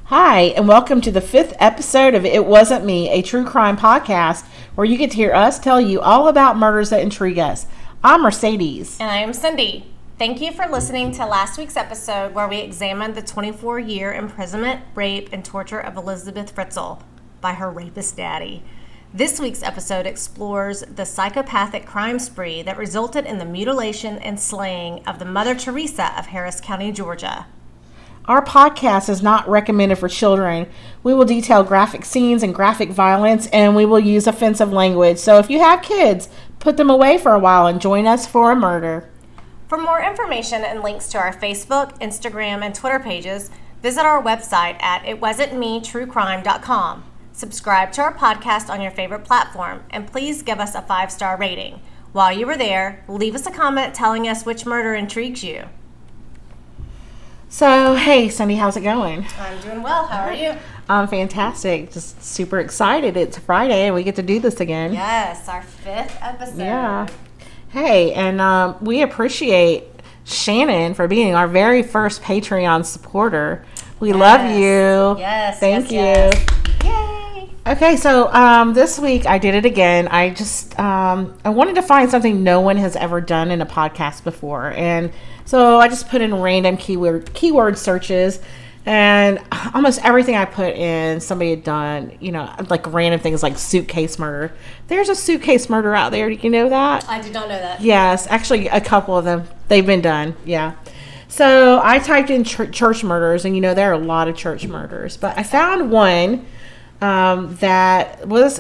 Hi, and welcome to the 5th episode of It Wasn't Me, a true crime podcast where you get to hear us tell you all about murders that intrigue us. I'm Mercedes. And I am Cindy. Thank you for listening to last week's episode where we examined the 24-year imprisonment, rape, and torture of Elizabeth Fritzl by her rapist daddy. This week's episode explores the psychopathic crime spree that resulted in the mutilation and slaying of the Mother Teresa of Harris County, Georgia. Our podcast is not recommended for children. We will detail graphic scenes and graphic violence, and we will use offensive language. So if you have kids, put them away for a while and join us for a murder. For more information and links to our Facebook, Instagram, and Twitter pages, visit our website at itwasn'tmetruecrime.com. Subscribe to our podcast on your favorite platform, and please give us a 5-star rating. While you are there, leave us a comment telling us which murder intrigues you. So, hey, Cindy, how's it going? I'm doing well. How are you? I'm fantastic. Just super excited. It's Friday, and we get to do this again. Yes, our 5th episode. Yeah. Hey, and we appreciate Shannon for being our very first Patreon supporter. We love you. Yes. Thank you. Yes. Yay. Okay, so this week I did it again. I just I wanted to find something no one has ever done in a podcast before, and so I just put in random keyword searches, and almost everything I put in, somebody had done. You know, like random things like suitcase murder. There's a suitcase murder out there. Do you know that? I did not know that. Yes, actually, a couple of them. They've been done. Yeah. So I typed in church murders, and there are a lot of church murders, but I found one that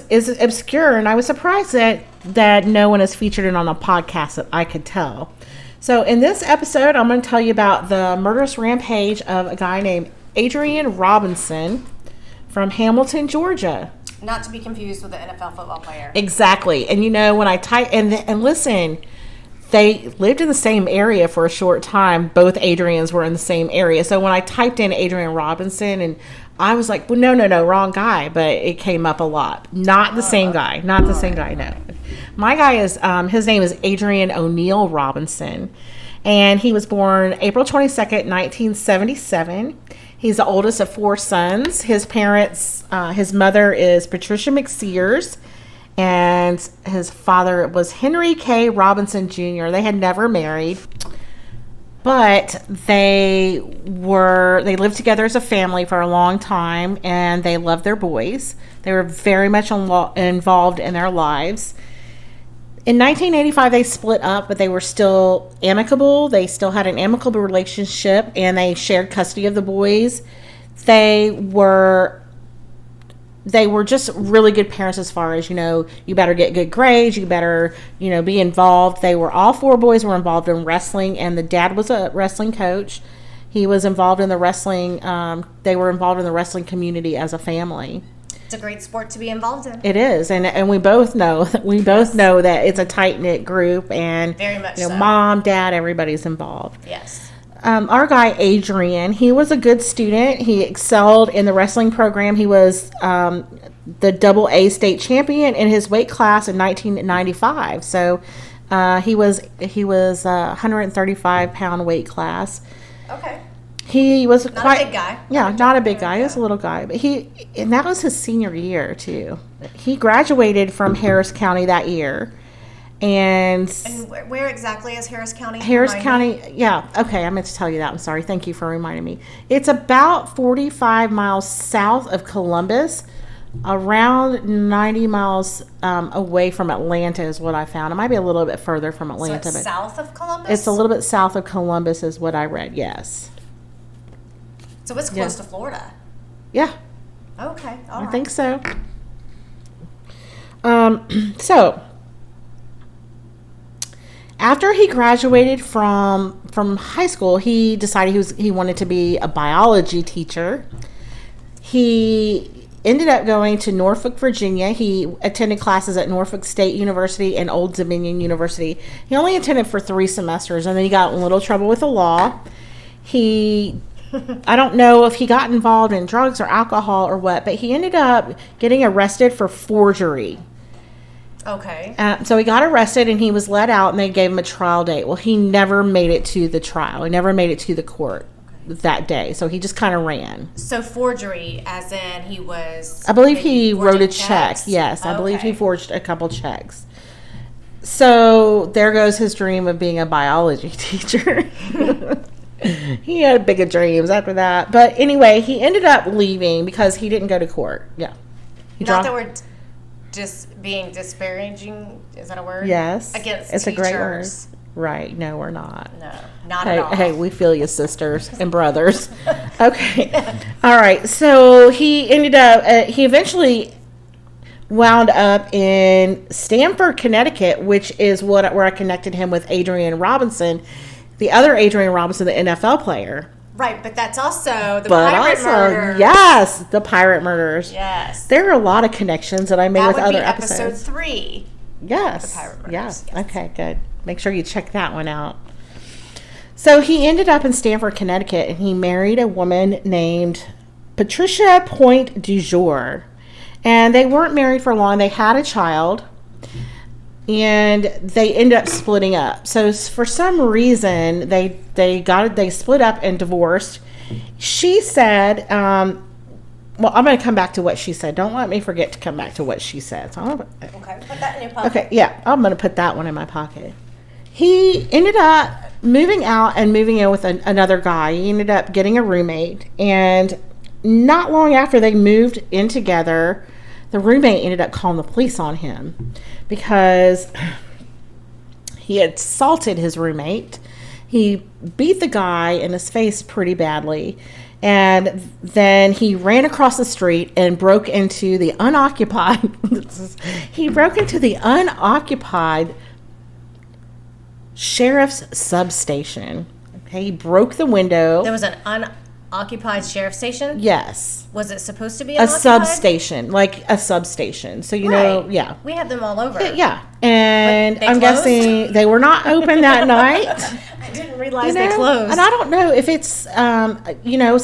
is obscure, and I was surprised that no one has featured it on a podcast that I could tell. So in this episode, I'm going to tell you about the murderous rampage of a guy named Adrian Robinson from Hamilton, Georgia. Not to be confused with the NFL football player. Exactly. And when I type and listen, they lived in the same area for a short time. Both Adrians were in the same area. So when I typed in Adrian Robinson, and I was like, well, no, wrong guy. But it came up a lot. Not the same guy. Not the same guy, no. My guy is, his name is Adrian O'Neill Robinson. And he was born April 22nd, 1977. He's the oldest of 4 sons. His parents, his mother is Patricia McSears, and his father was Henry K. Robinson Jr. They had never married, but they lived together as a family for a long time, and they loved their boys. They were very much involved in their lives. In 1985, they split up, but they were still amicable. They still had an amicable relationship, and they shared custody of the boys. They were just really good parents as far as, you better get good grades, you better, be involved. All 4 boys were involved in wrestling, and the dad was a wrestling coach. He was involved in the wrestling, they were involved in the wrestling community as a family. It's a great sport to be involved in. It is, and we both know that it's a tight-knit group, and very much so. Mom, dad, everybody's involved. Yes. Our guy Adrian, he was a good student. He excelled in the wrestling program. He was the AA state champion in his weight class in 1995. So he was 135-pound weight class. Okay. He was not a big guy. Yeah, not a big guy. He was a little guy, but and that was his senior year too. He graduated from Harris County that year. And where exactly is Harris County? Harris County, yeah. Okay, I meant to tell you that. I'm sorry. Thank you for reminding me. It's about 45 miles south of Columbus, around 90 miles away from Atlanta is what I found. It might be a little bit further from Atlanta. So it's south of Columbus? It's a little bit south of Columbus is what I read, yes. So it's close to Florida? Yeah. Okay, all right. I think so. So after he graduated from high school, he decided he wanted to be a biology teacher. He ended up going to Norfolk, Virginia. He attended classes at Norfolk State University and Old Dominion University. He only attended for 3 semesters, and then he got in a little trouble with the law. I don't know if he got involved in drugs or alcohol or what, but he ended up getting arrested for forgery. Okay. So he got arrested, and he was let out, and they gave him a trial date. Well, he never made it to the trial. He never made it to the court. that day. So he just kind of ran. So forgery, as in he was... I believe he wrote a check. checks? Yes, I believe he Okay. forged a couple checks. So there goes his dream of being a biology teacher. He had bigger dreams after that. But anyway, he ended up leaving because he didn't go to court. Yeah. Not that we're just being disparaging. Is that a word? Yes. Against it's teachers. a great word. Right. No, we're not. No, not Hey, at all. hey, we feel you, sisters and brothers. Okay. All right. So he ended up, he eventually wound up in Stamford, Connecticut, which is where I connected him with Adrian Robinson, the other Adrian Robinson, the NFL player. Right, but that's also the pirate murder. Yes, the pirate murders. Yes. There are a lot of connections that I made That with would other be episodes. episode 3. Yes. The pirate murders, Yes. yes. Okay, good. Make sure you check that one out. So he ended up in Stamford, Connecticut, and he married a woman named Patricia Point du Jour. And they weren't married for long. They had a child, and they ended up splitting up. So for some reason, they split up and divorced. She said, well, I'm going to come back to what she said. Don't let me forget to come back to what she said. So Okay, put that in your pocket. okay, yeah, I'm going to put that one in my pocket. He ended up moving out and moving in with another guy. He ended up getting a roommate, and not long after they moved in together, the roommate ended up calling the police on him because he had assaulted his roommate. He beat the guy in his face pretty badly, and then he ran across the street and broke into the unoccupied sheriff's substation. Okay, he broke the window. There was an unoccupied sheriff's station? Yes. Was it supposed to be A unoccupied? substation, like a substation. So, you know, yeah. We have them all over. Yeah. And But they I'm closed? guessing they were not open that night. I didn't realize You know? they closed. And I don't know if it's,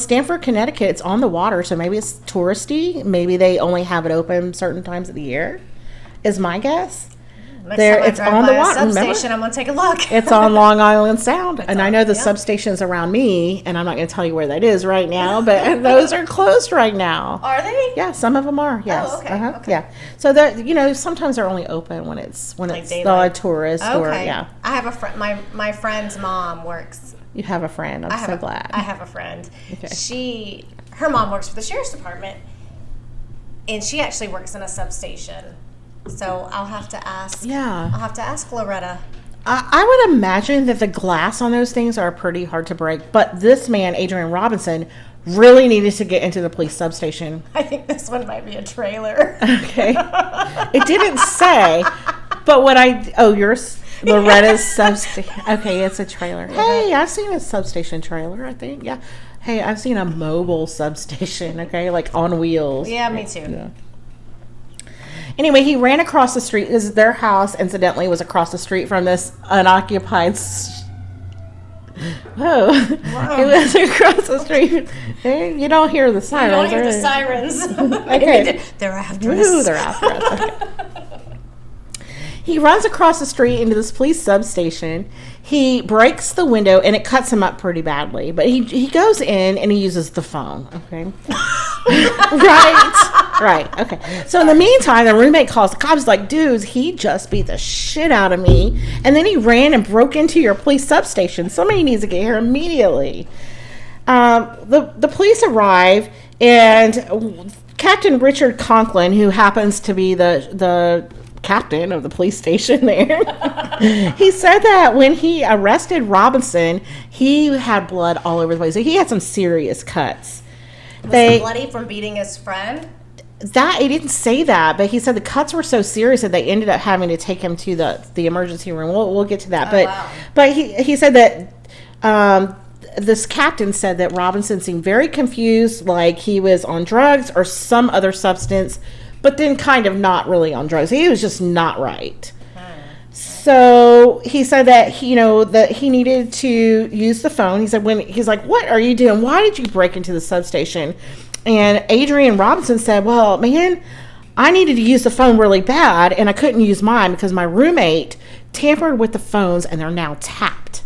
Stamford, Connecticut, it's on the water, so maybe it's touristy. Maybe they only have it open certain times of the year, is my guess. Next There, time I it's drive on by the a water, substation, remember? I'm going to take a look. It's on Long Island Sound. And I know the yeah. substations around me, and I'm not going to tell you where that is right now, but those are closed right now. Are they? Yeah, some of them are. Yes. Oh, okay, okay. Yeah. So that sometimes they're only open when it's daylight. the tourist or Okay. yeah. I have a friend. My friend's mom works. You have a friend. I'm so glad. I have a friend. Okay. Her mom works for the sheriff's department, and she actually works in a substation. So I'll have to ask. Yeah. I'll have to ask Loretta. I would imagine that the glass on those things are pretty hard to break. But this man, Adrian Robinson, really needed to get into the police substation. I think this one might be a trailer. Okay. It didn't say, but yours, Loretta's substation. Okay, it's a trailer. Hey, I've seen a substation trailer, I think. Yeah. Hey, I've seen a mobile substation, okay, like on wheels. Yeah, me too. Yeah. Anyway, he ran across the street. Their house, incidentally, was across the street from this unoccupied. Wow. It was across the street. You don't hear the sirens. I don't hear the right? sirens. Okay. They're after Ooh, us. they're after us. Okay. He runs across the street into this police substation. He breaks the window, and it cuts him up pretty badly. But he goes in, and he uses the phone. Okay. Right. Okay. So in the meantime, the roommate calls the cops like, dudes, he just beat the shit out of me. And then he ran and broke into your police substation. Somebody needs to get here immediately. The police arrive, and Captain Richard Conklin, who happens to be the captain of the police station there, he said that when he arrested Robinson, he had blood all over the place. So he had some serious cuts. Was he bloody from beating his friend? He didn't say that, but he said the cuts were so serious that they ended up having to take him to the emergency room. We'll get to that, but he said that this captain said that Robinson seemed very confused, like he was on drugs or some other substance, but then kind of not really on drugs. He was just not right. So he said that he needed to use the phone. He said he's like, "What are you doing? Why did you break into the substation?" And Adrian Robinson said, "Well, man, I needed to use the phone really bad, and I couldn't use mine because my roommate tampered with the phones, and they're now tapped."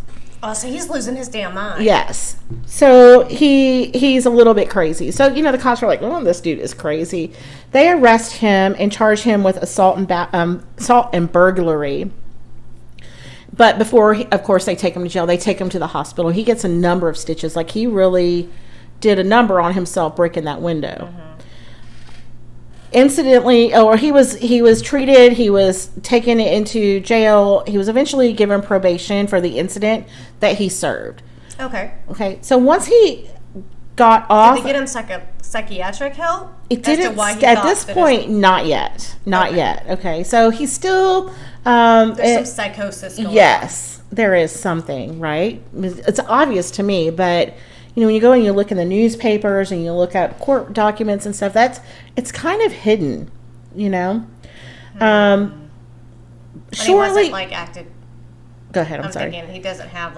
Oh, so he's losing his damn mind. Yes. So he's a little bit crazy. So, the cops are like, oh, this dude is crazy. They arrest him and charge him with assault and burglary. But before, of course, they take him to jail. They take him to the hospital. He gets a number of stitches. Like, he really did a number on himself breaking that window. Mm-hmm. Incidentally, or he was treated. He was taken into jail. He was eventually given probation for the incident that he served. Okay. So once he got off, did they get him psychiatric help? It didn't. At this point, not yet. Not yet. Okay. So he's still. There's some psychosis going on. Yes, there is something, right? It's obvious to me, but. When you go and you look in the newspapers and you look at court documents and stuff, it's kind of hidden, And he wasn't acted. Go ahead. I'm sorry. Thinking he doesn't have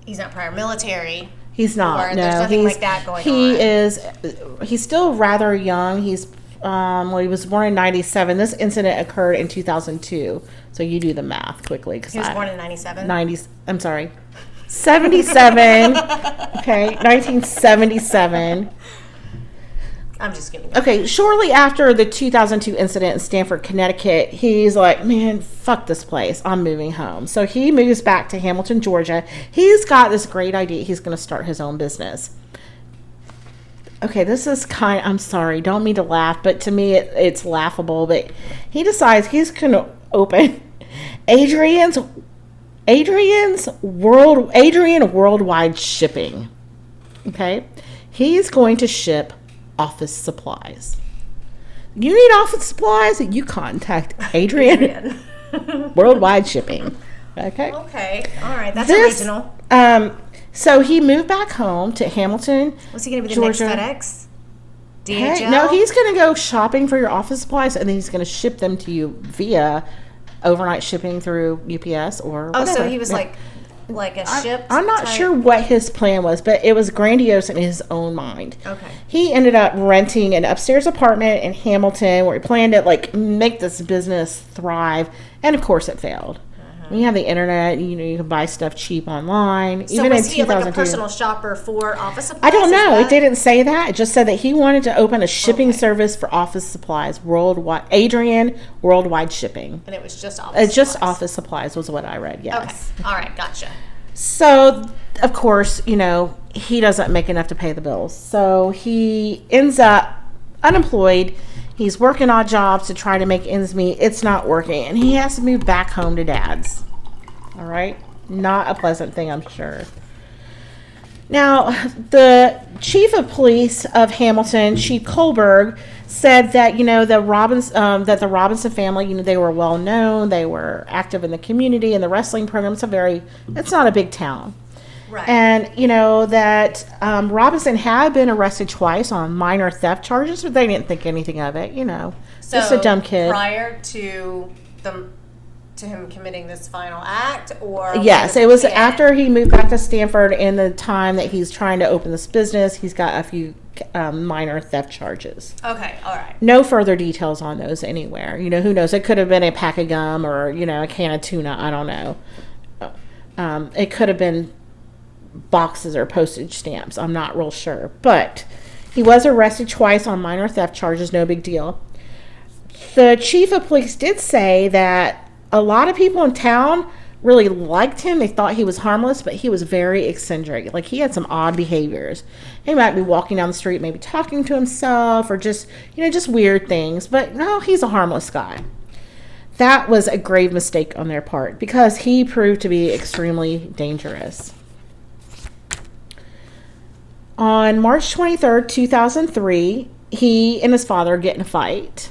he's not prior military. He's not. Or no, there's nothing like that going on. He's still rather young. He's he was born in 97. This incident occurred in 2002. So you do the math quickly. He was born in 97? I'm sorry. 77. Okay, 1977. I'm just kidding. Okay, shortly after the 2002 incident in Stamford, Connecticut, he's like, man, fuck this place. I'm moving home. So he moves back to Hamilton, Georgia. He's got this great idea. He's going to start his own business. Okay, this is I'm sorry, don't mean to laugh, but to me it's laughable. But he decides he's going to open Adrian Worldwide Shipping. Okay? He's going to ship office supplies. You need office supplies? You contact Adrian. Worldwide Shipping. Okay? Okay. All right. That's original. So he moved back home to Hamilton, Was he going to be the Georgia. next FedEx? DHL? Hey, no, he's going to go shopping for your office supplies, and then he's going to ship them to you via overnight shipping through UPS or whatever. So he was like a ship. I'm not sure what his plan was, but it was grandiose in his own mind. Okay. He ended up renting an upstairs apartment in Hamilton where he planned to make this business thrive, and of course it failed. When you have the internet, you can buy stuff cheap online. So was he like a personal shopper for office supplies? I don't know. It didn't say that. It just said that he wanted to open a shipping service for office supplies worldwide. Adrian Worldwide Shipping. And it was just office supplies? Just office supplies was what I read, yes. Okay. All right. Gotcha. So, of course, he doesn't make enough to pay the bills. So he ends up unemployed. He's working odd jobs to try to make ends meet. It's not working. And he has to move back home to Dad's. All right? Not a pleasant thing, I'm sure. Now, the chief of police of Hamilton, Chief Kohlberg, said that, the Robinson family, they were well known. They were active in the community and the wrestling program. It's not a big town. Right. And, that Robinson had been arrested twice on minor theft charges, but they didn't think anything of it, So just a dumb kid. Prior to him committing this final act, or yes, it was after he moved back to Stamford. In the time that he's trying to open this business, he's got a few minor theft charges. Okay, all right. No further details on those anywhere. Who knows? It could have been a pack of gum or a can of tuna. I don't know. It could have been boxes or postage stamps. I'm not real sure, but he was arrested twice on minor theft charges. No big deal. The chief of police did say that a lot of people in town really liked him. They thought he was harmless, but he was very eccentric. He had some odd behaviors. He might be walking down the street, maybe talking to himself, or just weird things. But no, he's a harmless guy. That was a grave mistake on their part because he proved to be extremely dangerous. On March 23rd, 2003, he and his father get in a fight.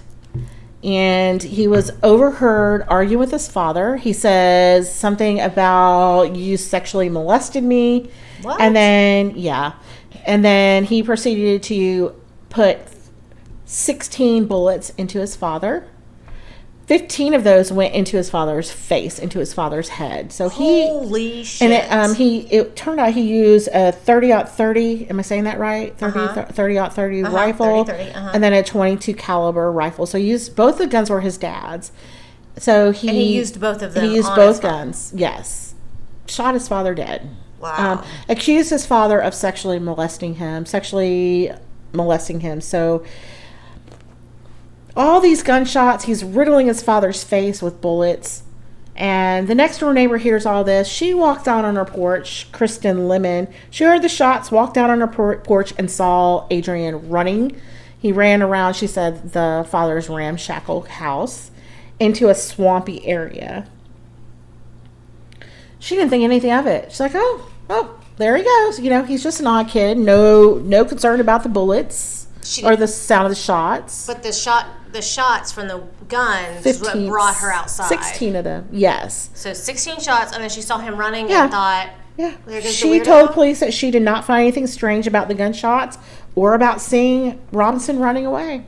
And he was overheard arguing with his father. He says something about, you sexually molested me. What? And then he proceeded to put 16 bullets into his father. 15 of those went into his father's face, into his father's head. So holy shit! And it turned out he used a 30-30. Am I saying that right? 30-30 rifle, 30, and then a .22 caliber rifle. So he used both the guns were his dad's, So And he used both of them. He used both guns. Yes. Shot his father dead. Wow. Accused his father of sexually molesting him. So all these gunshots, he's riddling his father's face with bullets. And the next door neighbor hears all this. She walked out on her porch, Kristen Lemon. She heard the shots, walked out on her porch, and saw Adrian running. He ran around, she said, the father's ramshackle house into a swampy area. She didn't think anything of it. She's like, oh, there he goes. You know, he's just an odd kid. No concern about the bullets or the sound of the shots. But the shots from the guns is what brought her outside. 16 of them, yes. So 16 shots, and then she saw him running and thought, yeah. She told police that she did not find anything strange about the gunshots or about seeing Robinson running away.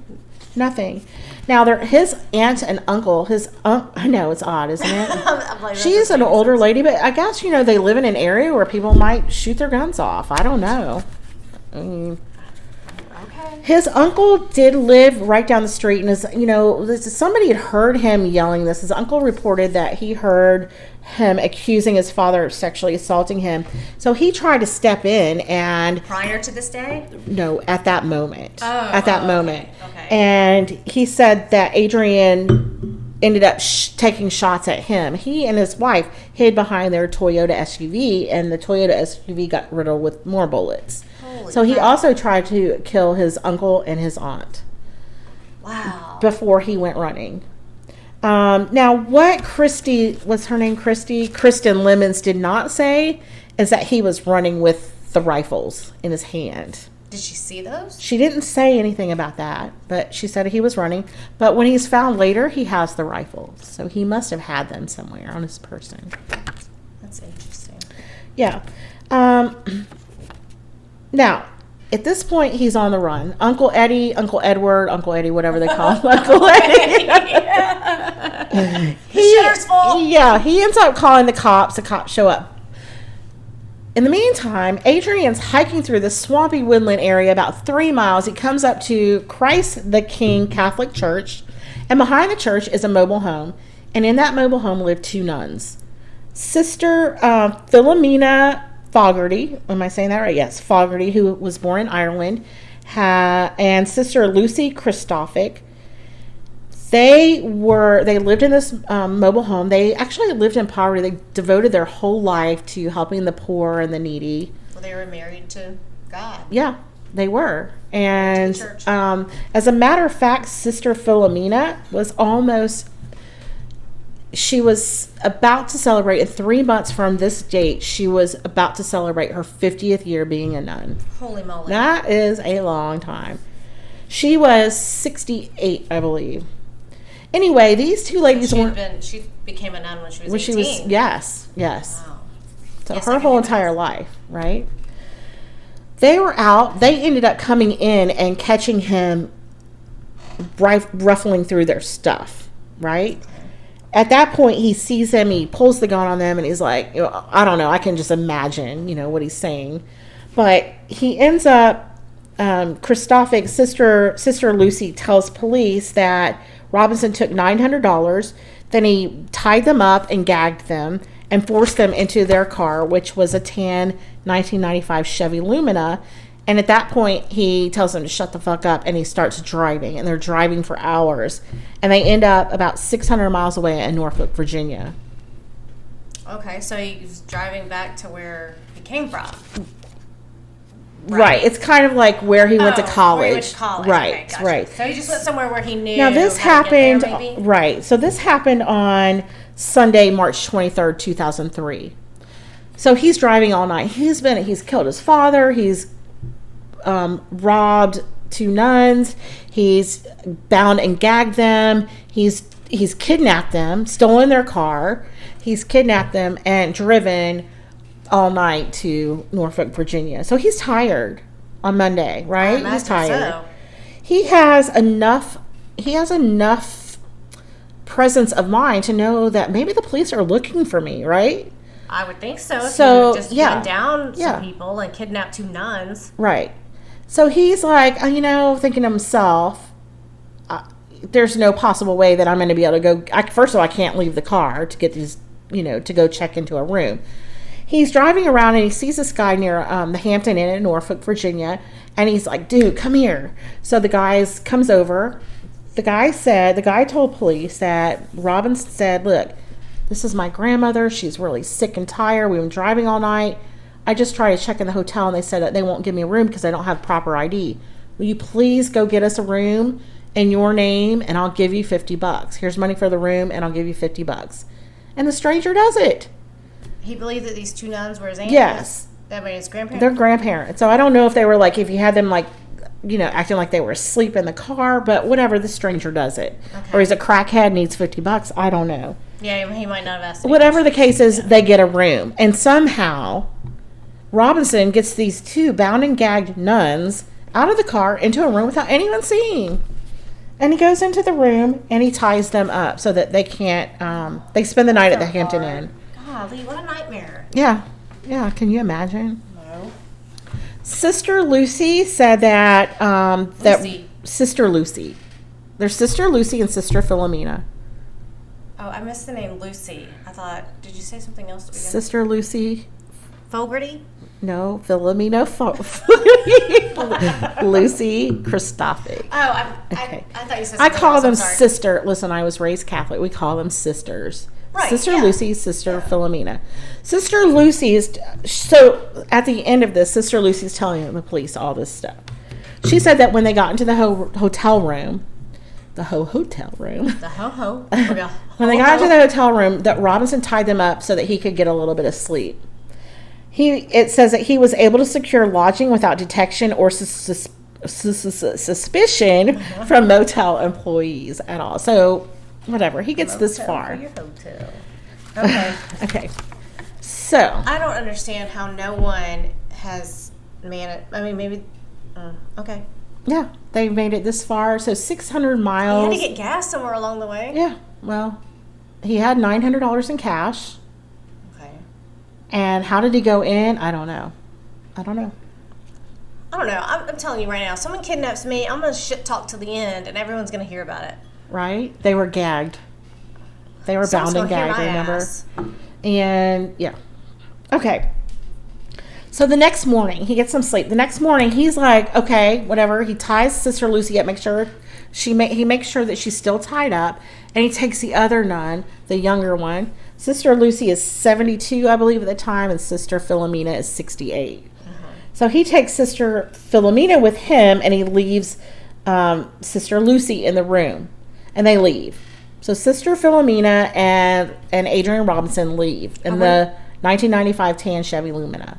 Nothing. Now, his aunt and uncle, I know it's odd, isn't it? She's an older lady, but I guess, you know, they live in an area where people might shoot their guns off. I don't know. Okay. His uncle did live right down the street, and somebody had heard him yelling this. His uncle reported that he heard him accusing his father of sexually assaulting him. So he tried to step in and... Prior to this day? No, at that moment. Okay. And he said that Adrian ended up taking shots at him. He and his wife hid behind their Toyota SUV, and the Toyota SUV got riddled with more bullets. He also tried to kill his uncle and his aunt. Wow. Before he went running. Now, what Kristen Lemons did not say is that he was running with the rifles in his hand. Did she see those? She didn't say anything about that, but she said he was running. But when he's found later, he has the rifles. So he must have had them somewhere on his person. That's interesting. Yeah. Now, at this point, he's on the run. Uncle Eddie, Uncle Edward, Uncle Eddie, whatever they call him. Uncle Eddie. Shitter's full. Yeah, he ends up calling the cops. The cops show up. In the meantime, Adrian's hiking through the swampy woodland area about 3 miles. He comes up to Christ the King Catholic Church, and behind the church is a mobile home. And in that mobile home lived 2 nuns. Sister Philomena Fogarty, am I saying that right? Yes, Fogarty, who was born in Ireland, and Sister Lucy Christophic. They lived in this mobile home. They actually lived in poverty. They devoted their whole life to helping the poor and the needy. Well, they were married to God. Yeah, they were. And as a matter of fact, Sister Philomena she was about to celebrate, in 3 months from this date, she was about to celebrate her 50th year being a nun. Holy moly. That is a long time. She was 68, I believe. Anyway, these 2 ladies she became a nun when she was 18. Yes. Wow. So her whole entire life, right? They were out. They ended up coming in and catching him ruffling through their stuff, right? At that point, he sees them, he pulls the gun on them, and he's like, I don't know, I can just imagine, what he's saying. But he ends up, Christophic, Sister Lucy tells police that Robinson took $900, then he tied them up and gagged them and forced them into their car, which was a tan 1995 Chevy Lumina. And at that point, he tells them to shut the fuck up, and he starts driving. And they're driving for hours. And they end up about 600 miles away in Norfolk, Virginia. Okay, so he's driving back to where he came from. Right. It's kind of like where he went to college. Where he went to college. Right, okay, gotcha. right. So he just went somewhere where he knew. Now, this happened, there, maybe? right. So this happened on Sunday, March 23rd, 2003. So he's driving all night. He's killed his father. He's robbed 2 nuns. He's bound and gagged them. He's kidnapped them, stolen their car. He's kidnapped them and driven all night to Norfolk, Virginia. So he's tired on Monday, right? He's tired. So. He has enough presence of mind to know that maybe the police are looking for me, right? I would think so. So, if you just down some people and kidnapped 2 nuns. Right. So he's like, thinking to himself, there's no possible way that I'm going to be able to go. First of all, I can't leave the car to get these, to go check into a room. He's driving around and he sees this guy near the Hampton Inn in Norfolk, Virginia. And he's like, dude, come here. So the guy comes over. The guy told police that Robinson said, look, this is my grandmother. She's really sick and tired. We've been driving all night. I just tried to check in the hotel and they said that they won't give me a room because I don't have proper ID. Will you please go get us a room in your name and I'll give you $50. Here's money for the room and I'll give you $50. And the stranger does it. He believed that these two nuns were his aunts? Yes. That was his grandparents? They're grandparents. So I don't know if they were like, if you had them like, acting like they were asleep in the car, but whatever, the stranger does it. Okay. Or he's a crackhead, needs $50. I don't know. Yeah, he might not have asked. Whatever the case is, they get a room. And somehow, Robinson gets these two bound and gagged nuns out of the car into a room without anyone seeing. And he goes into the room and he ties them up so that they can't, they spend the night at the Hampton Inn. Golly, what a nightmare. Yeah. Yeah, can you imagine? No. Sister Lucy said that Sister Lucy. There's Sister Lucy and Sister Philomena. Oh, I missed the name Lucy. I thought, did you say something else? Sister Lucy. Fogarty? No, Philomena. Lucy Christophic. Oh, okay. I thought you said something I call else. them sister. Listen, I was raised Catholic. We call them sisters. Right, Sister Lucy, Sister Philomena. Sister Lucy is, so at the end of this, Sister Lucy's telling the police all this stuff. She said that when they got into the hotel room, when they got into the hotel room, that Robinson tied them up so that he could get a little bit of sleep. It says that he was able to secure lodging without detection or suspicion from motel employees at all. So, whatever. He gets this far. Your hotel. Okay. Okay. So. I don't understand how no one has managed. I mean, maybe. Okay. Yeah, they made it this far. So 600 miles. He had to get gas somewhere along the way. Yeah. Well, he had $900 in cash. Okay. And how did he go in? I don't know. I'm telling you right now, if someone kidnaps me, I'm going to shit talk to the end, and everyone's going to hear about it. Right? They were gagged. They were bound and gagged, remember? Ass. And, yeah. Okay. So the next morning, he gets some sleep. The next morning, he's like, okay, whatever. He ties Sister Lucy up, he makes sure that she's still tied up, and he takes the other nun, the younger one. Sister Lucy is 72, I believe, at the time, and Sister Philomena is 68. So he takes Sister Philomena with him, and he leaves Sister Lucy in the room, and they leave. So Sister Philomena and Adrian Robinson leave in the 1995 tan Chevy Lumina.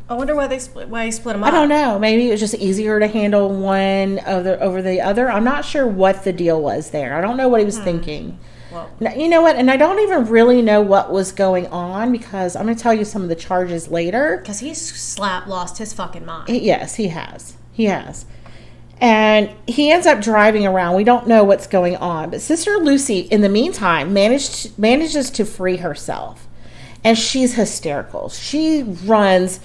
I wonder why he split them up. I don't know. Maybe it was just easier to handle one over the other. I'm not sure what the deal was there. I don't know what he was thinking. Well, now, you know what? And I don't even really know what was going on because I'm going to tell you some of the charges later. Because he's lost his fucking mind. Yes, he has. He has. And he ends up driving around. We don't know what's going on. But Sister Lucy, in the meantime, manages to free herself. And she's hysterical. She runs...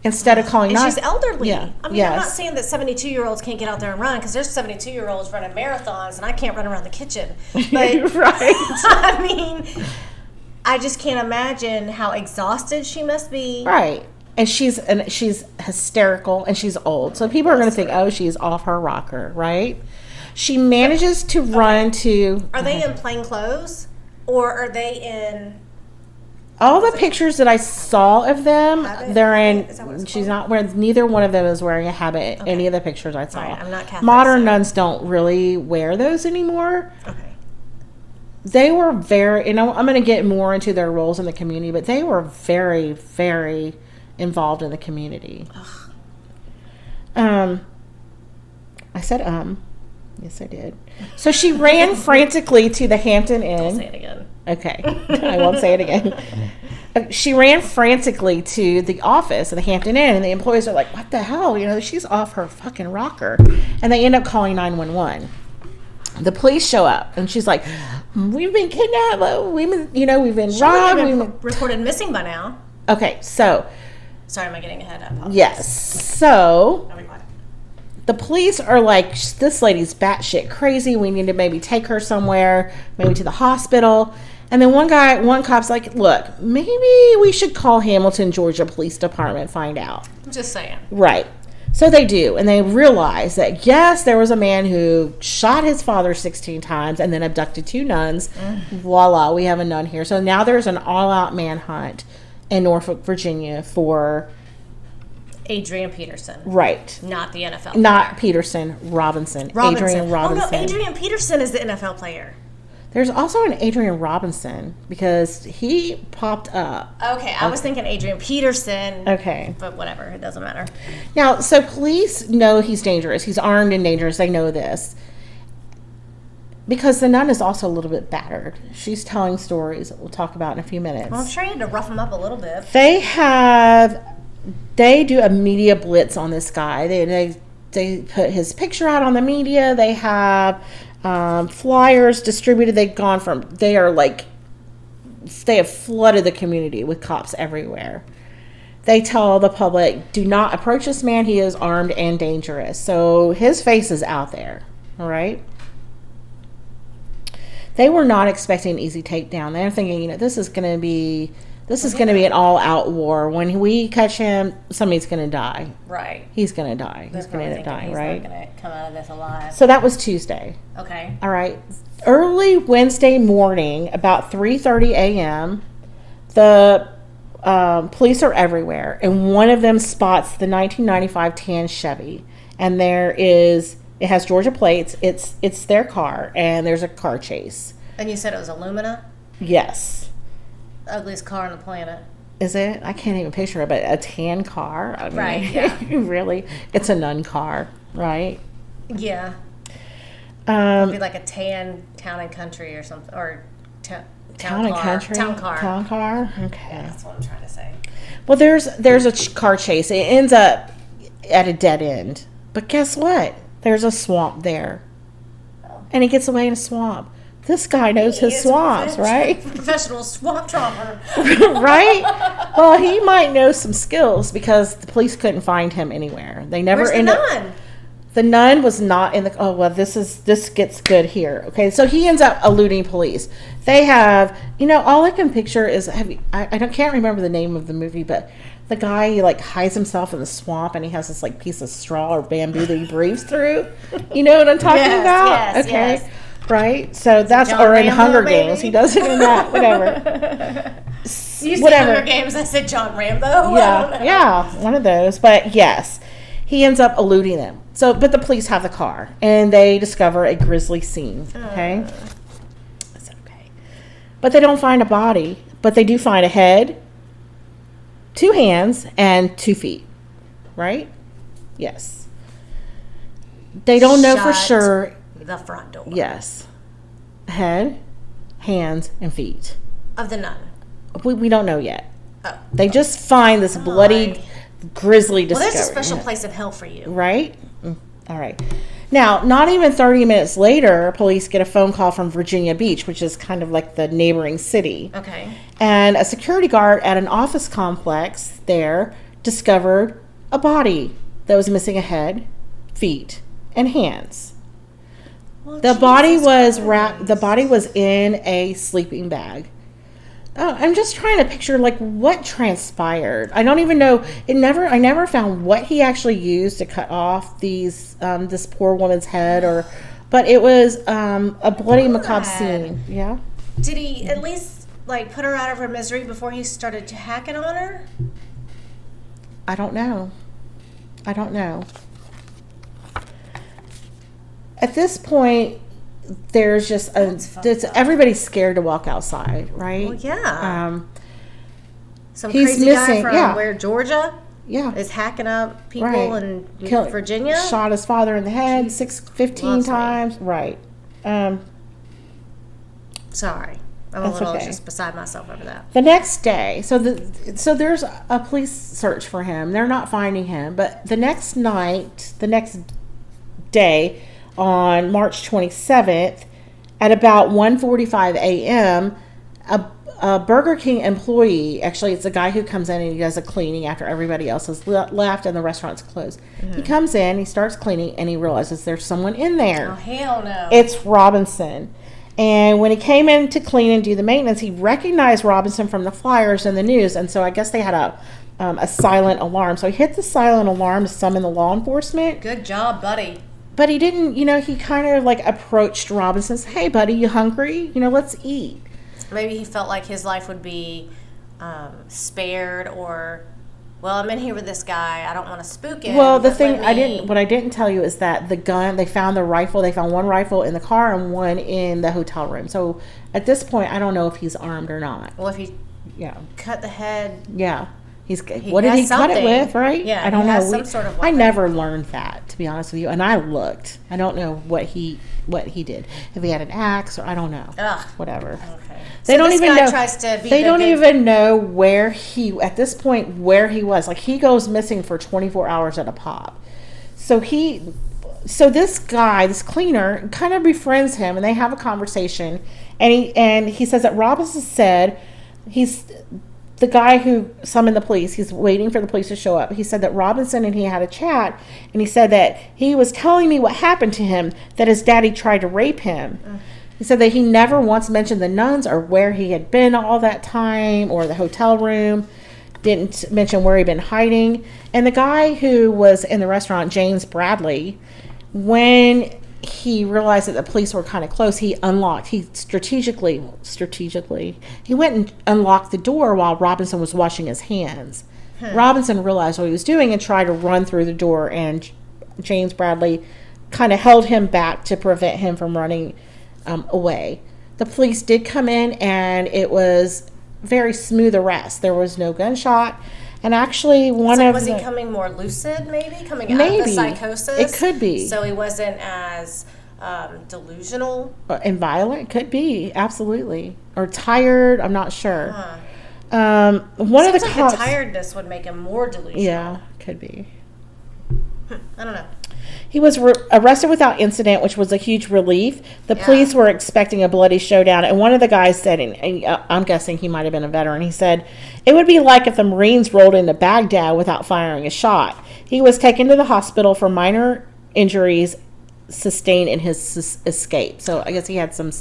Instead of calling... she's elderly. Yeah. I mean, I'm not saying that 72-year-olds can't get out there and run, because there's 72-year-olds running marathons, and I can't run around the kitchen. But, right. I mean, I just can't imagine how exhausted she must be. Right. And she's hysterical, and she's old. So people are going to think, oh, she's off her rocker, right? She manages to run to... Are they in plain clothes? Or are they in... All the pictures that I saw of them, they're in. She's not wearing. Neither one of them is wearing a habit. Okay. Any of the pictures I saw. Right, I'm not Catholic. Modern nuns don't really wear those anymore. Okay. They were very. I'm going to get more into their roles in the community, but they were very, very involved in the community. Ugh. I said Yes, I did. So she ran frantically to the Hampton Inn. Don't say it again. Okay. I won't say it again. She ran frantically to the office of the Hampton Inn, and the employees are like, what the hell? She's off her fucking rocker. And they end up calling 911. The police show up, and she's like, we've been kidnapped. We've been robbed. We've been reported missing by now. Okay, so. Sorry, am I getting ahead? I apologize. Yes. So. the police are like, this lady's batshit crazy. We need to maybe take her somewhere, maybe to the hospital. And then one cop's like, look, maybe we should call Hamilton, Georgia Police Department, find out. Just saying. Right. So they do, and they realize that, yes, there was a man who shot his father 16 times and then abducted 2 nuns. Voila, we have a nun here. So now there's an all-out manhunt in Norfolk, Virginia for... Adrian Peterson. Right. Not the NFL player. Not Peterson, Robinson. Adrian Robinson. Oh, no, Adrian Peterson is the NFL player. There's also an Adrian Robinson because he popped up. Okay, I was thinking Adrian Peterson. Okay. But whatever, it doesn't matter. Now, so police know he's dangerous. He's armed and dangerous. They know this. Because the nun is also a little bit battered. She's telling stories that we'll talk about in a few minutes. Well, I'm sure you had to rough him up a little bit. They do a media blitz on this guy. They put his picture out on the media. They have flyers distributed. They have flooded the community with cops everywhere. They tell the public, do not approach this man. He is armed and dangerous. So his face is out there. All right. They were not expecting an easy takedown. They're thinking, this is going to be an all-out war. When we catch him, somebody's going to die. Right. He's going to die. He's going to end up dying, right? He's not going to come out of this alive. So that was Tuesday. Okay. All right. Early Wednesday morning, about 3:30 a.m., the police are everywhere, and one of them spots the 1995 tan Chevy, and it has Georgia plates. It's their car, and there's a car chase. And you said it was Illumina? Yes. Ugliest car on the planet. Is it? I can't even picture it, but a tan car? I mean, right, yeah. Really? It's a nun car, right? Yeah. It'd be like a tan Town and Country or something, or Town and Country? Town car. Town car? Okay. Yeah, that's what I'm trying to say. Well, there's a car chase. It ends up at a dead end. But guess what? There's a swamp there. Oh. And he gets away in a swamp. This guy knows his swamps, right? Professional swamp trapper. Right? Well, he might know some skills because the police couldn't find him anywhere. They never Where's the nun? The nun was not in the... Oh, well, this gets good here. Okay, so he ends up eluding police. They have... all I can picture is... can't remember the name of the movie, but the guy, he, hides himself in the swamp, and he has this, piece of straw or bamboo that he breathes through. You know what I'm talking about? Yes, okay. Yes. Right? So that's... John Or in Rambo, Hunger maybe? Games. He does it in that. Whatever. You said Hunger Games, I said John Rambo. Yeah, one of those. But, yes. He ends up eluding them. So, but the police have the car, and they discover a grisly scene. Okay, that's okay. But they don't find a body, but they do find a head, 2 hands, and 2 feet. Right? Yes. They don't know for sure. The front door. Yes. Head, hands, and feet Of the nun. We don't know yet. Oh. They just find this bloody, grisly discovery. Well, there's a special place in hell for you. Right? All right. Now, not even 30 minutes later, police get a phone call from Virginia Beach, which is kind of like the neighboring city. Okay. And a security guard at an office complex there discovered a body that was missing a head, feet, and hands. Well, the body was wrapped. The body was in a sleeping bag. Oh, I'm just trying to picture what transpired. I don't even know. I never found what he actually used to cut off this poor woman's head, but it was a bloody, macabre scene. Yeah. Did he at least put her out of her misery before he started hacking on her? I don't know. At this point, there's just everybody's scared to walk outside, right? Well, yeah. Some he's crazy missing, guy from Georgia? Yeah. Is hacking up people in Virginia? Shot his father in the head 15 times. Right. Sorry. I'm a little just beside myself over that. The next day, so there's a police search for him. They're not finding him, but the next day, on March 27th, at about 1:45 a.m., a Burger King employee. Actually, it's a guy who comes in and he does a cleaning after everybody else has left and the restaurant's closed. He comes in, he starts cleaning, and he realizes there's someone in there. Oh, hell no. It's Robinson. And when he came in to clean and do the maintenance, he recognized Robinson from the flyers and the news. And so I guess they had a silent alarm. So he hit the silent alarm to summon the law enforcement. Good job, buddy. But he didn't, he kind of like approached Robinson and said, hey, buddy, you hungry? Let's eat. Maybe he felt like his life would be spared, or, well, I'm in here with this guy. I don't want to spook him. Well, what I didn't tell you is that the gun, they found the rifle. They found one rifle in the car and one in the hotel room. So at this point, I don't know if he's armed or not. Well, if he cut the head. Yeah. What did he cut it with, right? Yeah, I don't know. Some sort of weapon. I never learned that, to be honest with you. And I looked. I don't know what he did. If he had an axe, or I don't know. Ugh. Whatever. Okay. They don't even know. They don't even know where he was. Like, he goes missing for 24 hours at a pop. So this guy, this cleaner, kind of befriends him, and they have a conversation. And he says that Robinson said he's the guy who summoned the police. He's waiting for the police to show up. He said that Robinson and he had a chat, and he said that he was telling me what happened to him, that his daddy tried to rape him. He said that he never once mentioned the nuns or where he had been all that time or the hotel room. Didn't mention where he'd been hiding. And the guy who was in the restaurant, James Bradley, when he realized that the police were kind of close, he strategically, he went and unlocked the door while Robinson was washing his hands. Robinson realized what he was doing and tried to run through the door, and James Bradley kind of held him back to prevent him from running away. The police did come in, and it was very smooth arrest. There was no gunshot. And actually, was he coming more lucid, maybe? Coming out of the psychosis? It could be. So he wasn't as delusional? And violent? Could be, absolutely. Or tired, I'm not sure. Huh. One of the cops... the tiredness would make him more delusional. Yeah, could be. I don't know. He was arrested without incident, which was a huge relief. The police were expecting a bloody showdown, and one of the guys said, and I'm guessing he might have been a veteran, he said, it would be like if the Marines rolled into Baghdad without firing a shot. He was taken to the hospital for minor injuries sustained in his escape. So I guess he had some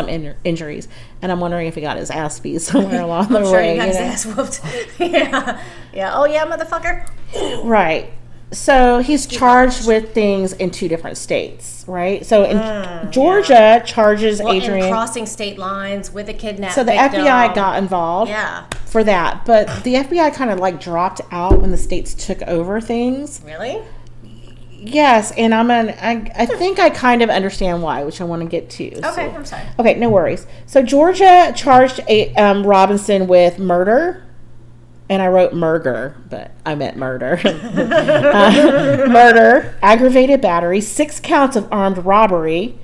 injuries, and I'm wondering if he got his ass beat somewhere along the way. I'm sure he got his ass whooped. Yeah. Oh yeah, motherfucker. Right. So he's charged with things in 2 different states, right? So in Georgia, charges Adrian. And crossing state lines with a kidnapped So the victim. FBI got involved for that. But the FBI kind of like dropped out when the states took over things. Really? Yes, and I think I kind of understand why, which I want to get to. Okay, I'm sorry. Okay, no worries. So Georgia charged Robinson with murder. And I wrote murder, but I meant murder. Murder, aggravated battery, 6 counts of armed robbery,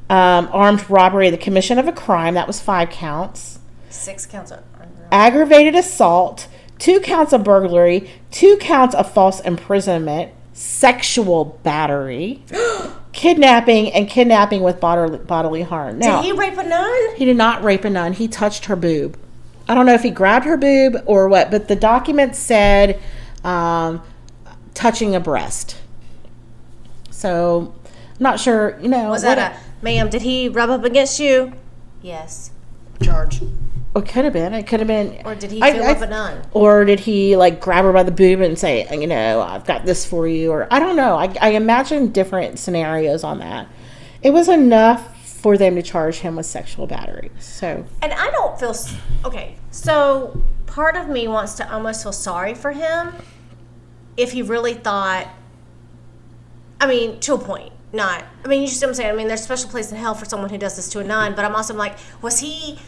the commission of a crime, that was 5 counts. 6 counts of aggravated assault, 2 counts of burglary, 2 counts of false imprisonment, sexual battery, kidnapping with bodily harm. Now, did he rape a nun? He did not rape a nun. He touched her boob. I don't know if he grabbed her boob or what, but the document said touching a breast. So, I'm not sure, Was that ma'am, did he rub up against you? Yes. Charge. It could have been. Or did he feel up a nun? Or did he, grab her by the boob and say, I've got this for you? Or, I don't know. I imagine different scenarios on that. It was enough for them to charge him with sexual battery. So, and I don't feel okay. So part of me wants to almost feel sorry for him if he really thought. I mean, to a point. Not. I mean, you just know what I'm saying. There's a special place in hell for someone who does this to a nun. But I'm also like, was he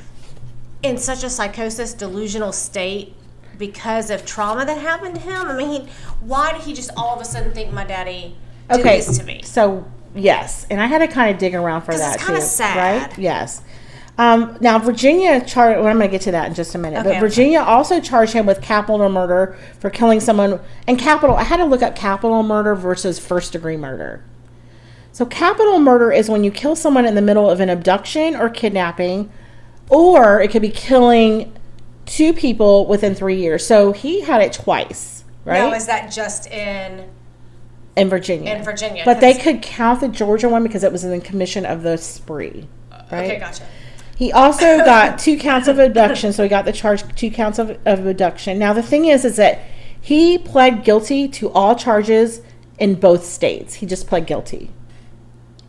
in such a psychosis, delusional state because of trauma that happened to him? Why did he just all of a sudden think my daddy did this to me? So. Yes, and I had to kind of dig around for that, it's kind of sad. Right? Yes. Now, Virginia charged... Well, I'm going to get to that in just a minute. Okay, but Virginia also charged him with capital murder for killing someone... And I had to look up capital murder versus first-degree murder. So capital murder is when you kill someone in the middle of an abduction or kidnapping or it could be killing 2 people within 3 years. So he had it twice, right? Now, is that just in Virginia? In Virginia. But they could count the Georgia one because it was in the commission of the spree, right? Okay, gotcha. He also got 2 counts of abduction, so he got the charge 2 counts of abduction. Now, the thing is that he pled guilty to all charges in both states. He just pled guilty.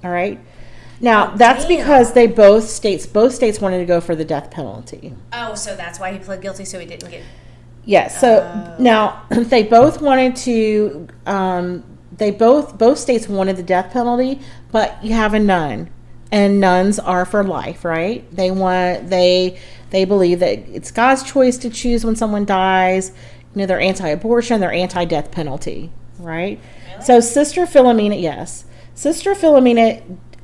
All right? Now, that's because both states wanted to go for the death penalty. Oh, so that's why he pled guilty, so he didn't get... Yes. So now they both wanted to. Both states wanted the death penalty, but you have a nun, and nuns are for life, right? They believe that it's God's choice to choose when someone dies. You know, they're anti-abortion, they're anti-death penalty, right? Really? So Sister Philomena,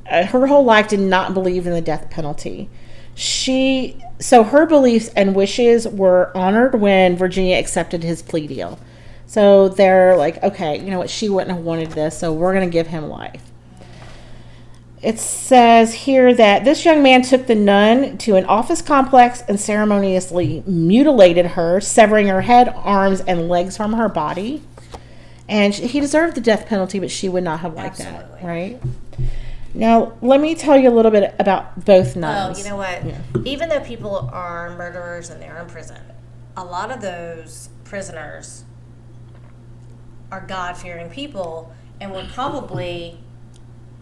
her whole life did not believe in the death penalty. So her beliefs and wishes were honored when Virginia accepted his plea deal. So they're like, okay, you know what, she wouldn't have wanted this, so we're going to give him life. It says here that this young man took the nun to an office complex and ceremoniously mutilated her, severing her head, arms, and legs from her body. And he deserved the death penalty, but she would not have liked that, right? Now, let me tell you a little bit about both nuns. Well, you know what? Yeah. Even though people are murderers and they're in prison, a lot of those prisoners are God-fearing people and would probably...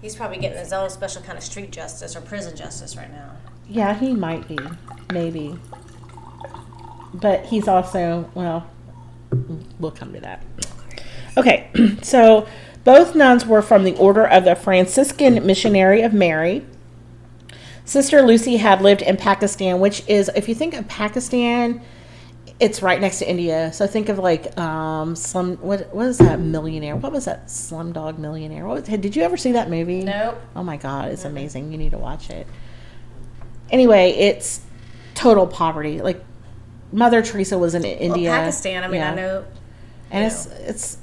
He's probably getting his own special kind of street justice or prison justice right now. Yeah, he might be. Maybe. But he's also, well, we'll come to that. Okay, so both nuns were from the Order of the Franciscan Missionary of Mary. Sister Lucy had lived in Pakistan, which is, if you think of Pakistan, it's right next to India. So think of like what is that millionaire? What was that Slumdog Millionaire? Did you ever see that movie? Nope. Oh my God, it's amazing. You need to watch it. Anyway, it's total poverty. Like Mother Teresa was in India. Well, Pakistan, I mean, yeah. I know. And it's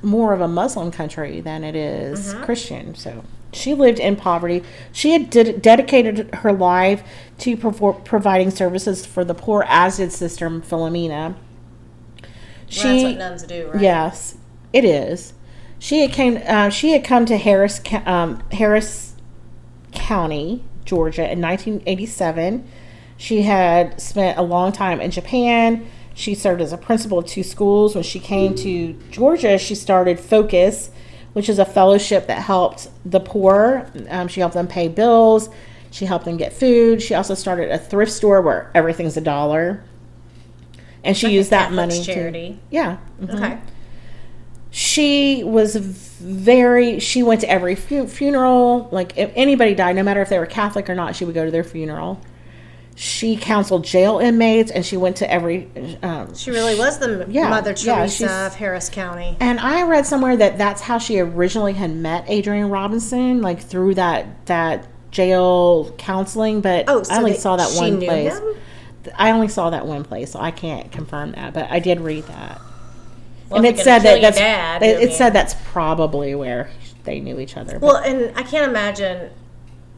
more of a Muslim country than it is Christian. So she lived in poverty. She had dedicated her life to providing services for the poor, as did Sister Philomena. That's what nuns do, right? Yes, it is. She had come to Harris County, Georgia, in 1987. She had spent a long time in Japan. She served as a principal of 2 schools. When she came to Georgia, she started Focus, which is a fellowship that helped the poor. She helped them pay bills. She helped them get food. She also started a thrift store where everything's $1. And she used that money charity. Yeah. Mm-hmm. Okay. She went to every funeral. Like if anybody died, no matter if they were Catholic or not, she would go to their funeral. She counseled jail inmates, and she went to every... she really was the Mother Teresa of Harris County. And I read somewhere that that's how she originally had met Adrian Robinson, like through that jail counseling, but I only saw that one place. I only saw that one place, so I can't confirm that, but I did read that. Well, and it said said that's probably where they knew each other. Well, and I can't imagine...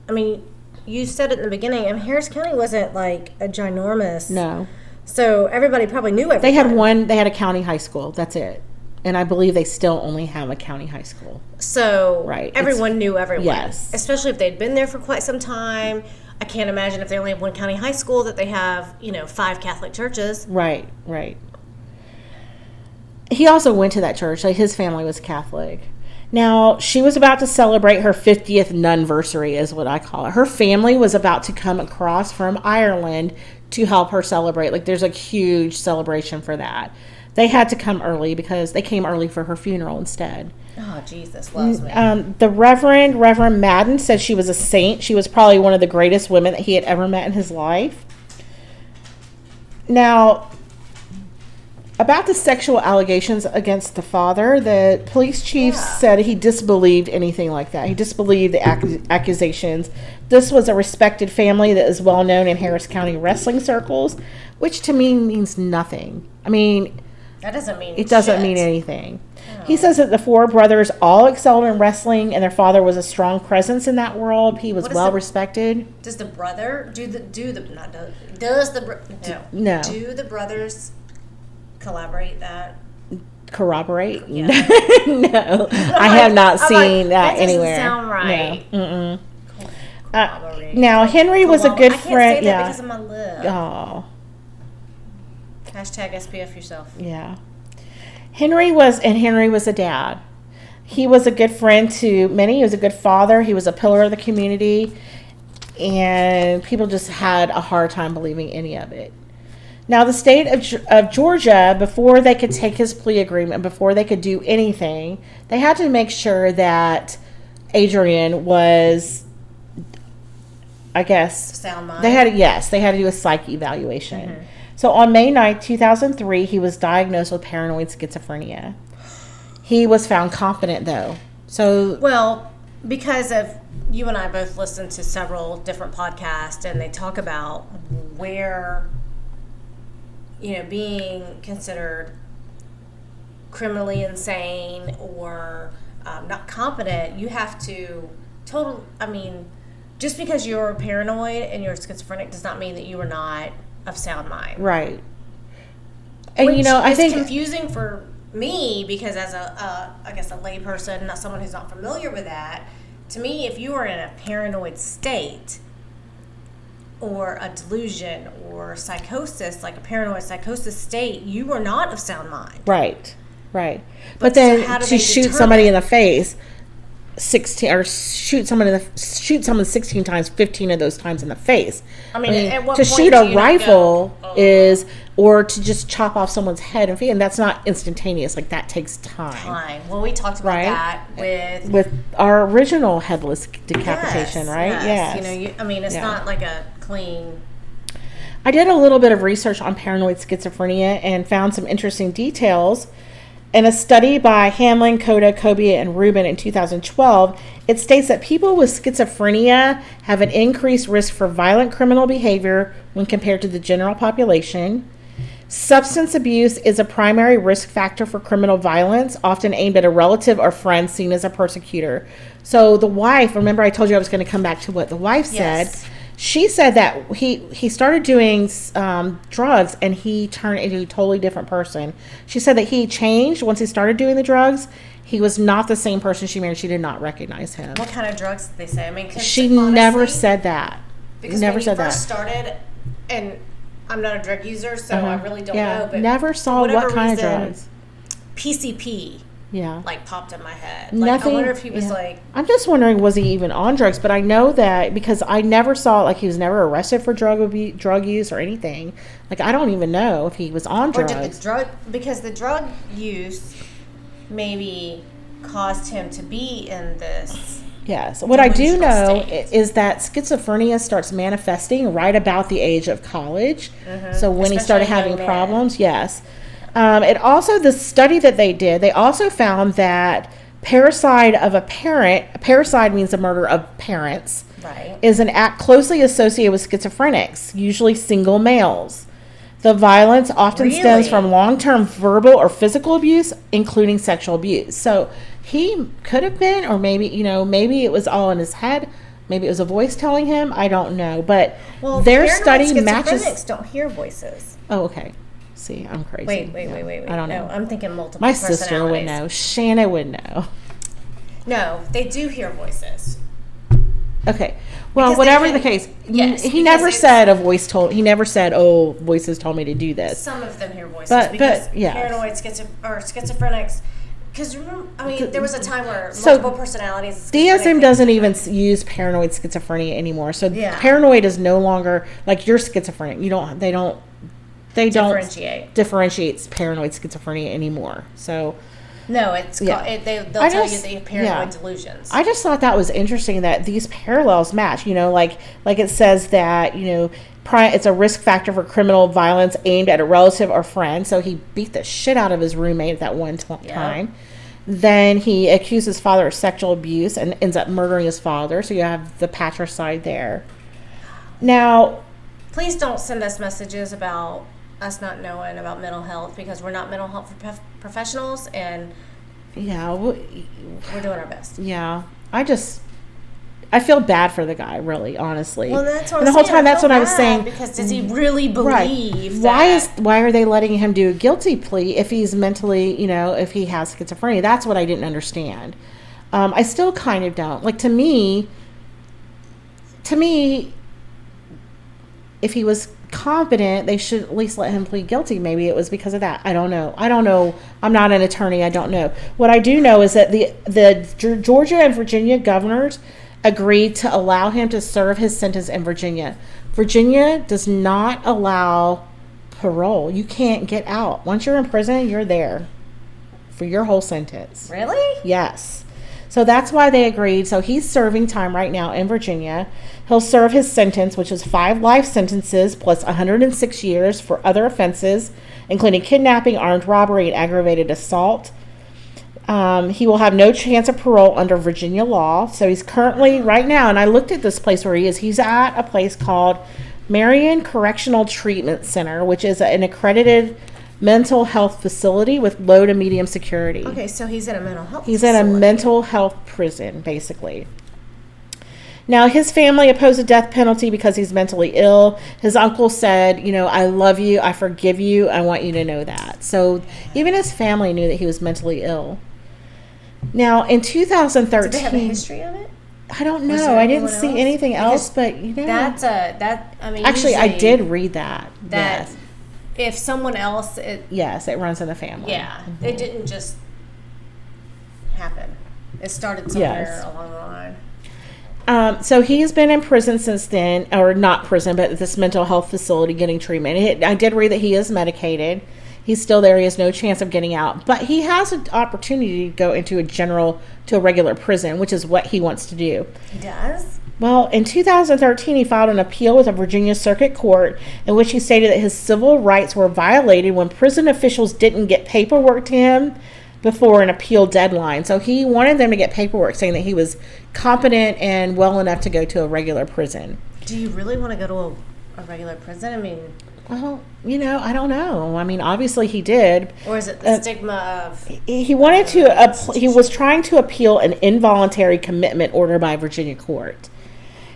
I mean... You said it in the beginning, and Harris County wasn't like a ginormous. No. So everybody probably knew everybody. They had a county high school. That's it. And I believe they still only have a county high school. So everyone knew everyone. Yes. Especially if they'd been there for quite some time. I can't imagine if they only have one county high school that they have, 5 Catholic churches. Right. He also went to that church. Like his family was Catholic. Now, she was about to celebrate her 50th nunversary, is what I call it. Her family was about to come across from Ireland to help her celebrate. Like, there's a huge celebration for that. They had to come early because they came early for her funeral instead. Oh, Jesus loves me. The Reverend Madden said she was a saint. She was probably one of the greatest women that he had ever met in his life. Now... About the sexual allegations against the father, the police chief said he disbelieved anything like that. He disbelieved the accusations. This was a respected family that is well known in Harris County wrestling circles, which to me means nothing. I mean, that doesn't mean it doesn't mean anything. He says that the four brothers all excelled in wrestling, and their father was a strong presence in that world. He was well respected. Does the brother do the brothers collaborate that? Corroborate? Yeah. No, I have not seen that anywhere. That doesn't sound right. No. Now Henry was a good friend. I can't say that because of my lip. Oh. Hashtag SPF yourself. Yeah. Henry was a dad. He was a good friend to many. He was a good father. He was a pillar of the community. And people just had a hard time believing any of it. Now, the state of Georgia, before they could take his plea agreement, before they could do anything, they had to make sure that Adrian was, I guess, sound mind. They had to do a psych evaluation. Mm-hmm. So on May 9th, 2003, he was diagnosed with paranoid schizophrenia. He was found competent, though. So, well, because of you and I both listen to several different podcasts, and they talk about where, being considered criminally insane or not competent, you have to just because you're paranoid and you're schizophrenic does not mean that you are not of sound mind. Right. And which I think it's confusing for me because as a layperson, not someone who's not familiar with that, to me, if you are in a paranoid state or a delusion or psychosis, like a paranoid psychosis state, you are not of sound mind. Right. But then to shoot somebody in the face 16 or shoot someone 16 times, 15 of those times in the face. At what to point shoot do a you rifle go, is, or to just chop off someone's head and feet, and that's not instantaneous. Like that takes time. Well, we talked about that with our original headless decapitation, right? Yes. It's not like a clean. I did a little bit of research on paranoid schizophrenia and found some interesting details. In a study by Hamlin, Coda, Kobia, and Rubin in 2012, it states that people with schizophrenia have an increased risk for violent criminal behavior when compared to the general population. Substance abuse is a primary risk factor for criminal violence, often aimed at a relative or friend seen as a persecutor. So the wife, remember I told you I was going to come back to what the wife said. She said that he started doing drugs and he turned into a totally different person. She said that he changed once he started doing the drugs. He was not the same person she married. She did not recognize him. What kind of drugs did they say? She never said that. Because never when said you first that. started, and I'm not a drug user, so I really don't know. But never saw what kind of drugs. PCP. Yeah. Popped in my head. Nothing, I wonder if he was I'm just wondering, was he even on drugs? But I know that because I never saw, he was never arrested for drug use or anything. I don't even know if he was on drugs. Or did because the drug use maybe caused him to be in this. Yes. What I do know is that schizophrenia starts manifesting right about the age of college. Mm-hmm. So when he started having problems, yes. It also, the study that they did, they also found that parricide means the murder of parents, right, is an act closely associated with schizophrenics, usually single males. The violence often stems from long-term verbal or physical abuse, including sexual abuse. So he could have been, or maybe it was all in his head. Maybe it was a voice telling him. I don't know. But their study matches. Schizophrenics don't hear voices. Oh, okay. See, I'm crazy. Wait. I don't know. I'm thinking multiple My sister would know. Shanna would know. No, they do hear voices. Okay. Well, whatever the case, he never said voices told me to do this. Some of them hear voices because paranoid schizophrenics. Because there was a time where multiple personalities. DSM doesn't even use paranoid schizophrenia anymore. So paranoid is no longer you're schizophrenic. They don't differentiate paranoid schizophrenia anymore. So no, it's they'll tell you that you have paranoid delusions. I just thought that was interesting that these parallels match. Like it says that it's a risk factor for criminal violence aimed at a relative or friend. So he beat the shit out of his roommate at that one time. Then he accused his father of sexual abuse and ends up murdering his father. So you have the patricide there. Now, please don't send us messages about us not knowing about mental health because we're not mental health professionals, and Yeah. We're doing our best. Yeah. I feel bad for the guy, really, honestly. Well, that's what and the whole time, that's what I was saying. Because does he really believe that? Why are they letting him do a guilty plea if he's mentally, if he has schizophrenia? That's what I didn't understand. I still kind of don't. Like, to me, if he was competent, they should at least let him plead guilty. Maybe it was because of that. I don't know. I'm not an attorney. I don't know. What I do know is that the Georgia and Virginia governors agreed to allow him to serve his sentence in Virginia. Virginia does not allow parole. You can't get out. Once you're in prison, you're there for your whole sentence. Really? Yes. So that's why they agreed. So he's serving time right now in Virginia. He'll serve his sentence, which is 5 life sentences plus 106 years for other offenses, including kidnapping, armed robbery, and aggravated assault. He will have no chance of parole under Virginia law. So he's currently, right now, and I looked at this place where he is. He's at a place called Marion Correctional Treatment Center, which is an accredited mental health facility with low to medium security. Okay, so he's in a mental health He's facility. in a mental health prison, basically. Now, his family opposed the death penalty because he's mentally ill. His uncle said, I love you, I forgive you, I want you to know that. So even his family knew that he was mentally ill. Now, in 2013... Did they have a history of it? I don't know. I didn't see anything else, but, Actually, I did read that. Yes. If someone else... Yes, it runs in the family. Yeah. Mm-hmm. It didn't just happen. It started somewhere along the line. So he's been in prison since then, or not prison, but this mental health facility getting treatment. I did read that he is medicated. He's still there. He has no chance of getting out. But he has an opportunity to go into a regular prison, which is what he wants to do. He does? Well, in 2013, he filed an appeal with a Virginia Circuit Court in which he stated that his civil rights were violated when prison officials didn't get paperwork to him before an appeal deadline. So he wanted them to get paperwork saying that he was competent and well enough to go to a regular prison. Do you really want to go to a regular prison? I mean... Well, I don't know. I mean, obviously he did. Or is it the stigma of... He wanted to... he was trying to appeal an involuntary commitment order by a Virginia court.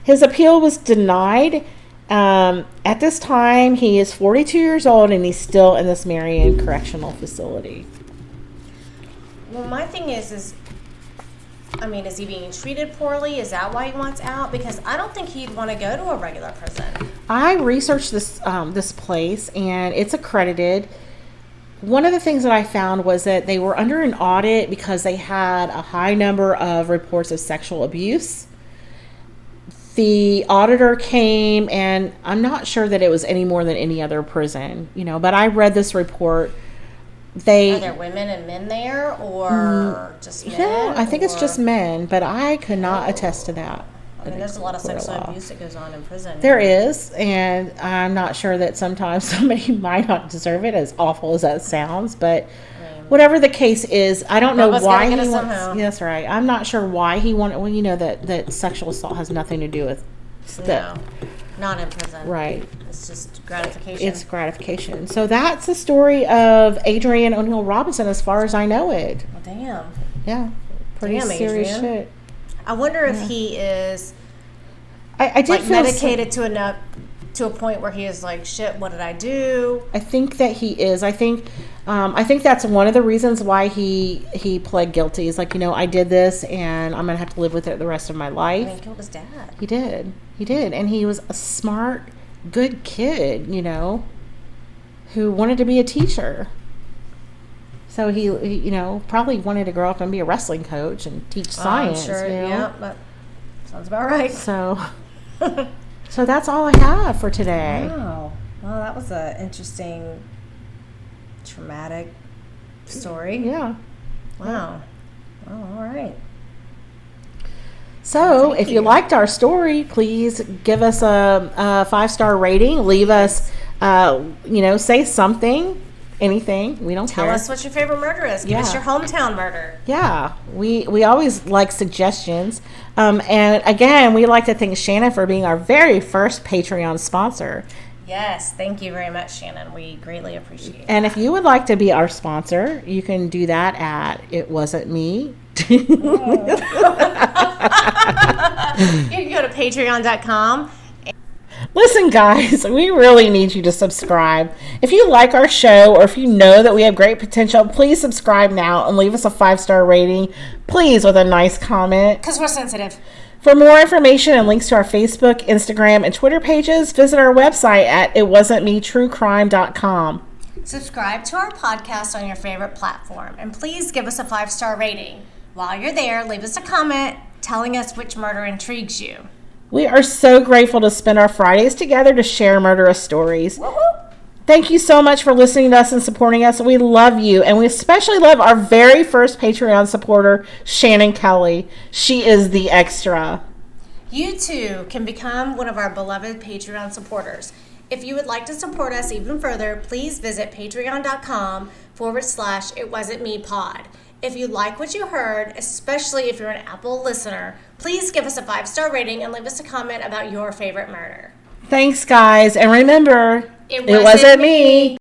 His appeal was denied. At this time, he is 42 years old, and he's still in this Marion Correctional Facility. Well, my thing is he being treated poorly? Is that why he wants out? Because I don't think he'd want to go to a regular prison. I researched this place, and it's accredited. One of the things that I found was that they were under an audit because they had a high number of reports of sexual abuse. The auditor came, and I'm not sure that it was any more than any other prison, but I read this report. Are there women and men there, or just men? No, I think it's just men, but I could not attest to that. I mean, there's a lot of sexual abuse that goes on in prison. There is, and I'm not sure that sometimes somebody might not deserve it, as awful as that sounds, but whatever the case is, I don't know why he wants... Yes, right. I'm not sure why he wanted... Well, that sexual assault has nothing to do with... No, not in prison. Right. It's just gratification. It's gratification. So that's the story of Adrian O'Neill Robinson as far as I know it. Well, damn. Yeah. Pretty serious Adrian. Shit. I wonder if he is I did feel medicated to a point where he is like, shit, what did I do? I think that he is. I think that's one of the reasons why he pled guilty. Is like, I did this and I'm going to have to live with it the rest of my life. I mean, he killed his dad. He did. And he was a smart, good kid, who wanted to be a teacher. So he probably wanted to grow up and be a wrestling coach and teach science. I'm sure, yeah, that sounds about right. So that's all I have for today. Wow. Well, that was an interesting, traumatic story. Yeah. Wow. Well, all right. So if you liked our story, please give us a 5-star rating. Leave us, say something. Anything. We don't care. Tell us what your favorite murder is. Give us your hometown murder. Yeah. We always like suggestions. And again, we'd like to thank Shannon for being our very first Patreon sponsor. Yes, thank you very much, Shannon. We greatly appreciate it. And if you would like to be our sponsor, you can do that at It Wasn't Me. You can go to patreon.com. Listen, guys, we really need you to subscribe. If you like our show or if you know that we have great potential, please subscribe now and leave us a 5-star rating, please, with a nice comment. Because we're sensitive. For more information and links to our Facebook, Instagram, and Twitter pages, visit our website at itwasn'tmetruecrime.com. Subscribe to our podcast on your favorite platform, and please give us a 5-star rating. While you're there, leave us a comment telling us which murder intrigues you. We are so grateful to spend our Fridays together to share murderous stories. Woo-hoo. Thank you so much for listening to us and supporting us. We love you, and we especially love our very first Patreon supporter, Shannon Kelly. She is the extra. You too can become one of our beloved Patreon supporters. If you would like to support us even further, please visit patreon.com/itwasn'tmepod. If you like what you heard, especially if you're an Apple listener, please give us a 5-star rating and leave us a comment about your favorite murder. Thanks, guys, and remember, It wasn't me.